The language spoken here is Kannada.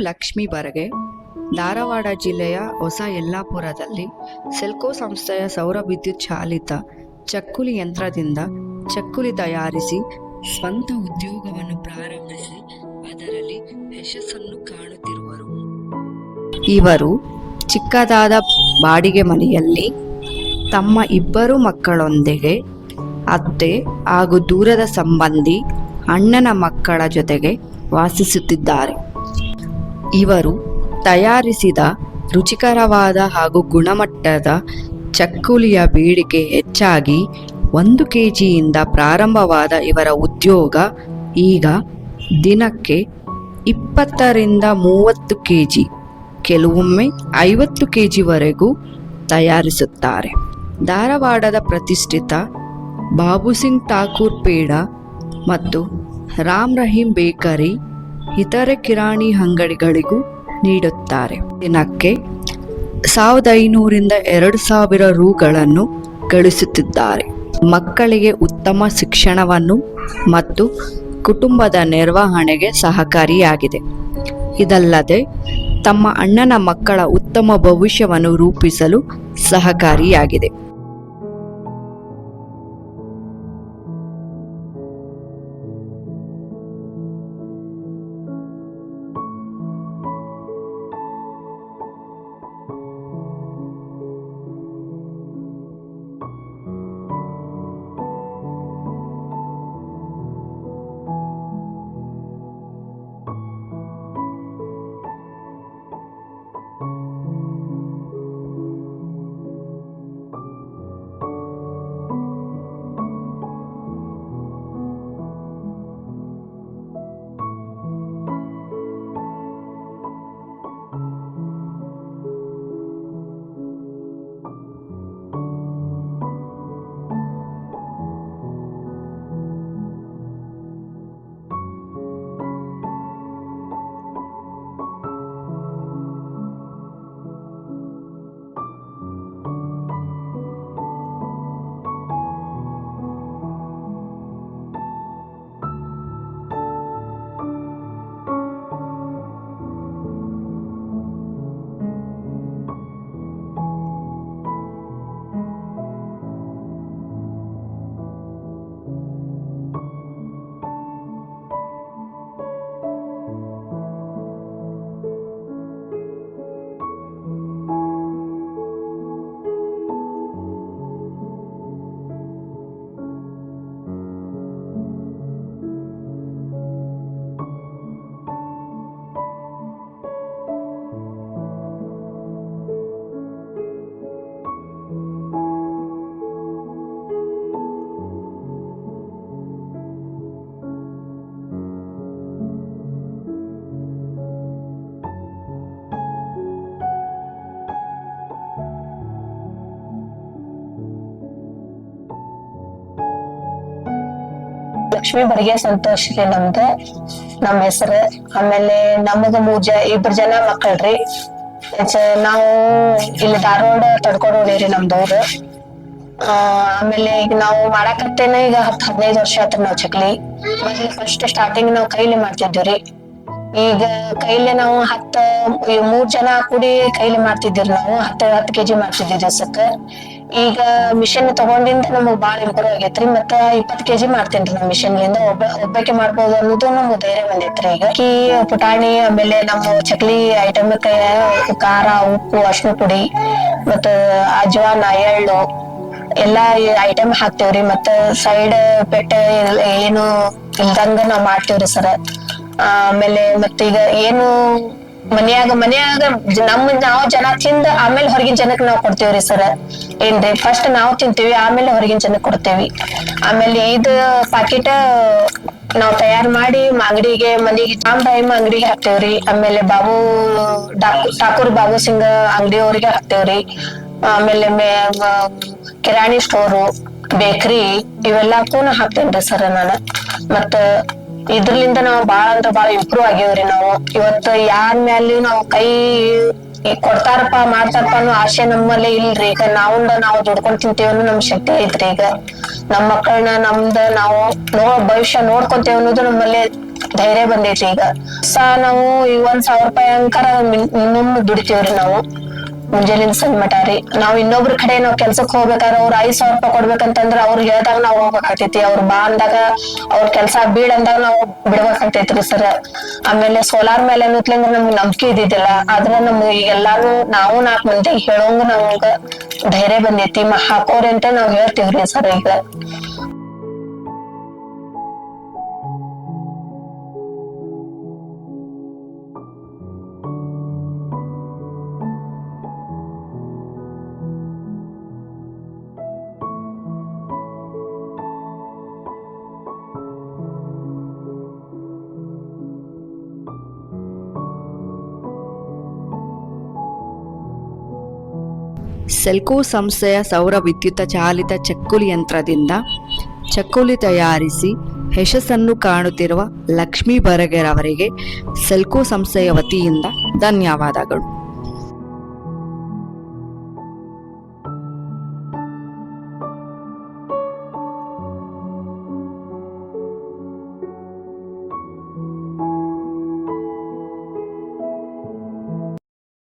ಲಕ್ಷ್ಮೀ ಬರ್ಗೆ, ಧಾರವಾಡ ಜಿಲ್ಲೆಯ ಹೊಸ ಯಲ್ಲಾಪುರದಲ್ಲಿ ಸೆಲ್ಕೋ ಸಂಸ್ಥೆಯ ಸೌರ ವಿದ್ಯುತ್ ಚಾಲಿತ ಚಕ್ಕುಲಿ ಯಂತ್ರದಿಂದ ಚಕ್ಕುಲಿ ತಯಾರಿಸಿ ಸ್ವಂತ ಉದ್ಯೋಗವನ್ನು ಪ್ರಾರಂಭಿಸಿ ಅದರಲ್ಲಿ ಯಶಸ್ಸನ್ನು ಕಾಣುತ್ತಿರುವರು. ಇವರು ಚಿಕ್ಕದಾದ ಬಾಡಿಗೆ ಮನೆಯಲ್ಲಿ ತಮ್ಮ 2 ಮಕ್ಕಳೊಂದಿಗೆ ಅತ್ತೆ ಹಾಗೂ ದೂರದ ಸಂಬಂಧಿ ಅಣ್ಣನ ಮಕ್ಕಳ ಜೊತೆಗೆ ವಾಸಿಸುತ್ತಿದ್ದಾರೆ. ಇವರು ತಯಾರಿಸಿದ ರುಚಿಕರವಾದ ಹಾಗೂ ಗುಣಮಟ್ಟದ ಚಕ್ಕುಲಿಯ ಬೇಡಿಕೆ ಹೆಚ್ಚಾಗಿ 1 ಕೆಜಿಯಿಂದ ಪ್ರಾರಂಭವಾದ ಇವರ ಉದ್ಯೋಗ ಈಗ ದಿನಕ್ಕೆ 20 ರಿಂದ 30 ಕೆಜಿ, ಕೆಲವೊಮ್ಮೆ 50 ಕೆಜಿವರೆಗೂ ತಯಾರಿಸುತ್ತಾರೆ. ಧಾರವಾಡದ ಪ್ರತಿಷ್ಠಿತ ಬಾಬುಸಿಂಗ್ ಠಾಕೂರ್ ಪೇಡ ಮತ್ತು ರಾಮ್ ರಹೀಂ ಬೇಕರಿ ಇತರೆ ಕಿರಾಣಿ ಅಂಗಡಿಗಳಿಗೂ ನೀಡುತ್ತಾರೆ. ದಿನಕ್ಕೆ 1500 ರಿಂದ 2000 ರೂಗಳನ್ನು ಗಳಿಸುತ್ತಿದ್ದಾರೆ. ಮಕ್ಕಳಿಗೆ ಉತ್ತಮ ಶಿಕ್ಷಣವನ್ನು ಮತ್ತು ಕುಟುಂಬದ ನಿರ್ವಹಣೆಗೆ ಸಹಕಾರಿಯಾಗಿದೆ. ಇದಲ್ಲದೆ ತಮ್ಮ ಅಣ್ಣನ ಮಕ್ಕಳ ಉತ್ತಮ ಭವಿಷ್ಯವನ್ನು ರೂಪಿಸಲು ಸಹಕಾರಿಯಾಗಿದೆ. ಲಕ್ಷ್ಮೀ ಬರ್ಗೆ ಸಂತೋಷ್ ರೀ ನಮ್ಮ ಹೆಸರು. ಆಮೇಲೆ ನಮಗ 2 ಜನ ಮಕ್ಕಳ್ರಿ. ನಾವು ಇಲ್ಲಿ ಧಾರವಾಡ ತಡ್ಕೊಂಡೋಗ್ರಿ ನಮ್ದವ್ರು. ಆಮೇಲೆ ಈಗ ನಾವು ಮಾಡಾಕತ್ತೇನ ಈಗ 10-15 ವರ್ಷ ಆತ್ರಿ ನಾವ್ ಚಕ್ಲಿ. ಮೊದ್ಲು ಫಸ್ಟ್ ಸ್ಟಾರ್ಟಿಂಗ್ ನಾವ್ ಕೈಲಿ ಮಾಡ್ತಿದ್ವಿ. ಈಗ ಕೈಲಿ ನಾವು 3 ಜನ ಕೂಡಿ ಕೈಲಿ ಮಾಡ್ತಿದ್ವಿ. ನಾವು 10 ಕೆಜಿ ಮಾಡ್ತಿದ್ವಿ ದಿವಸಕ್ಕ. ಈಗ ಮಿಷನ್ ತಗೊಂಡಿಂದ ನಮಗ್ ಬಾಳ ಇಂಪ್ರೂವ್ ಆಗೇತ್ರಿ. ಮತ್ತ 20 ಕೆಜಿ ಮಾಡ್ತೇನ್ರಿ ನಾವ್ ಮಿಷನ್ಲಿಂದ. ಒಬ್ಬಕ್ಕೆ ಮಾಡ್ಬೋದು ಅನ್ನೋದು ನಮ್ಗ್ ಧೈರ್ಯ ಬಂದೈತ್ರಿ. ಈಗ ಅಕ್ಕಿ, ಪುಟಾಣಿ, ಆಮೇಲೆ ನಮ್ಮ ಚಕ್ಲಿ ಐಟಮ್ ಖಾರ, ಉಪ್ಪು, ಅರಿಶಿನ ಪುಡಿ, ಮತ್ತ ಅಜ್ವಾನ, ಎಳ್ಳು ಎಲ್ಲಾ ಐಟಮ್ ಹಾಕ್ತೇವ್ರಿ. ಮತ್ತ ಸೈಡ್ ಪೆಟ್ಟ ಏನು ಇಲ್ದಂಗ ನಾವ್ ಮಾಡ್ತೇವ್ರಿ ಸರ್. ಆಮೇಲೆ ಮತ್ತೀಗ ಏನು ಮನ್ಯಾಗ ನಾವು ಜನ ತಿಂದ ಆಮೇಲೆ ಹೊರಗಿನ ಜನಕ್ಕೆ ನಾವ್ ಕೊಡ್ತೇವ್ರಿ ಸರ್. ಏನ್ರಿ ಫಸ್ಟ್ ನಾವು ತಿಂತೀವಿ, ಆಮೇಲೆ ಹೊರಗಿನ ಜನಕ್ಕೆ ಕೊಡ್ತೇವಿ. ಆಮೇಲೆ ಇದು ಪಾಕಿಟ ನಾವ್ ತಯಾರ್ ಮಾಡಿ ಅಂಗಡಿಗೆ ಮನಿಗೆ ರಾಮ್ ಅಂಗಡಿಗೆ ಹಾಕ್ತೇವ್ರಿ. ಆಮೇಲೆ ಠಾಕೂರ್ ಬಾಬು ಸಿಂಗ್ ಅಂಗಡಿಯವ್ರಿಗೆ ಹಾಕ್ತೇವ್ರಿ. ಆಮೇಲೆ ಕಿರಾಣಿ ಸ್ಟೋರು, ಬೇಕರಿ ಇವೆಲ್ಲಕ್ಕೂ ಹಾಕ್ತೇನ್ರಿ ಸರ್ ನಾನು. ಮತ್ತ ಇದ್ರಲಿಂದ ನಾವು ಬಾಳ ಇಂಪ್ರೂವ್ ಆಗೇವ್ರಿ. ನಾವು ಇವತ್ತು ಯಾರ ಮ್ಯಾಲೆ ನಾವು ಕೈ ಕೊಡ್ತಾರಪ್ಪ ಮಾಡ್ತಾರಪ್ಪ ಅನ್ನೋ ಆಸೆ ನಮ್ಮಲ್ಲಿ ಇಲ್ರಿ. ಈಗ ನಾವು ದುಡ್ಕೊಂಡ್ ತಿಂತೇವ ಅನ್ನೋ ನಮ್ ಶಕ್ತಿ ಐತ್ರಿ. ಈಗ ನಮ್ ಮಕ್ಕಳನ್ನ ನಾವು ಭವಿಷ್ಯ ನೋಡ್ಕೊಂತೇವ ಅನ್ನೋದು ನಮ್ಮಲ್ಲಿ ಧೈರ್ಯ ಬಂದೈತಿ ಈಗ. ನಾವು ಈಗ 1,000 ರೂಪಾಯಿ ಅಂಕಾರ ಮಿನಿಮಮ್ ದುಡಿತೀವ್ರಿ ನಾವು ಮುಂಜಾನಿಂದ ಸಂಜೆ ಮಟ ರೀ. ನಾವ್ ಇನ್ನೊಬ್ರ ಕಡೆ ನಾವ್ ಕೆಲ್ಸಕ್ ಹೋಗ್ಬೇಕಾದ್ರೆ ಅವ್ರ 5,000 ರೂಪಾಯಿ ಕೊಡ್ಬೇಕಂತಂದ್ರ ಅವ್ರು ಹೇಳ್ದಾಗ ನಾವ್ ಹೋಗ್ಬೇಕಾಗ್ತೈತಿ. ಅವ್ರ ಬಾ ಅಂದಾಗ ಅವ್ರ ಕೆಲ್ಸ ಬೀಳ್ ಅಂದಾಗ ನಾವ್ ಬಿಡ್ಬೇಕಾಗ್ತೈತ್ರಿ ಸರ್. ಆಮೇಲೆ ಸೋಲಾರ್ ಮೇಲೆ ಅನ್ನತ್ಲಿಂದ್ರ ನಮ್ಗೆ ನಂಬಿಕೆ ಇದ್ದಿದ್ದಿಲ್ಲ. ಆದ್ರ ನಮ್ಗೆ ಎಲ್ಲಾರು ನಾವು 4 ಮಂದಿ ಹೇಳೋಂಗ ನಮ್ಗ ಧೈರ್ಯ ಬಂದೈತಿ. ಹಾಕೋರಿ ಅಂತ ನಾವ್ ಹೇಳ್ತೀವ್ರಿ ಸರ್ ಈಗ. ಸೆಲ್ಕೋ ಸಂಸ್ಥೆಯ ಸೌರ ವಿದ್ಯುತ್ ಚಾಲಿತ ಚಕ್ಕುಲಿ ಯಂತ್ರದಿಂದ ಚಕ್ಕುಲಿ ತಯಾರಿಸಿ ಯಶಸ್ಸನ್ನು ಕಾಣುತ್ತಿರುವ ಲಕ್ಷ್ಮೀ ಬರಗೆರವರಿಗೆ ಸೆಲ್ಕೋ ಸಂಸ್ಥೆಯ ವತಿಯಿಂದ ಧನ್ಯವಾದಗಳು.